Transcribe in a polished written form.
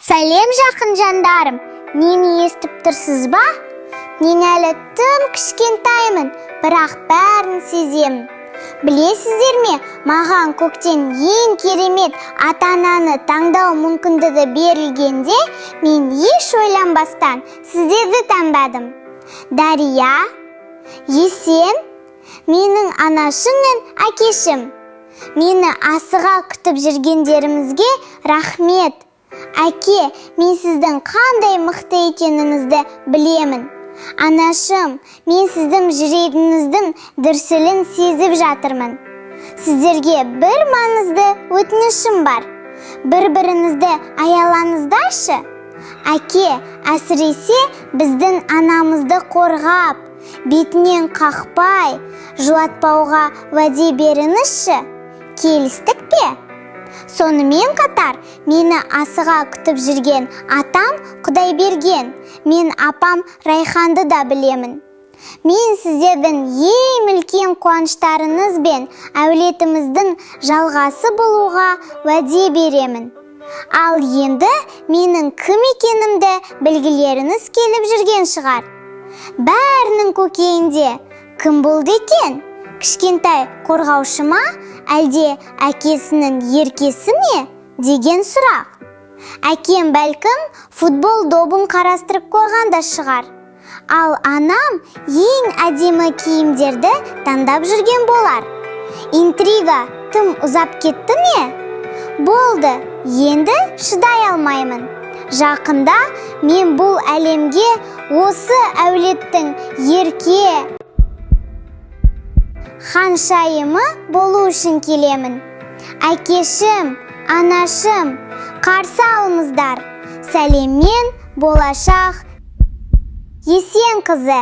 Сәлем жақын жандарым, мені естіп тұрсыз ба? Мен әлі тым кішкентаймын, бірақ бәрін сеземін. Білесіздер ме, маған көктен ең керемет ата-ананы таңдау мүмкіндігі берілгенде, мен еш ойланбастан сіздерді таңдадым. Дария, Есен, менің анашым мен әкешім. Мені асыға күтіп жүргендеріңізге рахмет. Әке, мен сіздің қандай мықты екеніңізді білемін. Анашым, мен сіздің жүрегіңіздің дүрсілін сезіп жатырмын. Сіздерге бір маңызды өтінішім бар. Бір-біріңізді аялаңыздаршы. Әке, әсіресе біздің анамызды қорғап, бетінен қақпай, жылатпауға уәде беріңізші. Келістік пе? Сонымен қатар, мені асыға күтіп жүрген атам Құдайберген, мен апам Райханды да білемін. Мен сіздердің ең үлкен қуаныштарыңыз бен әулетіміздің жалғасы болуға уәде беремін. Ал енді менің кім екенімді білгілеріңіз келіп жүрген шығар. Бәрінің көкейінде кім болды екен? Кішкентай қорғаушы ма, әлде әкесінің еркесі ме деген сұрақ. Әкем бәлкім футбол добын қарастырып қойған да шығар. Ал анам ең әдемі киімдерді таңдап жүрген болар. Интрига тым ұзап кетті ме? Болды, енді шыдай алмаймын. Жақында мен бұл әлемге осы әулеттің ерке ханшайымы болу үшін келемін. Әкешім, анашым, қарсы алыңыздар. Сәлеммен болашақ Есен қызы.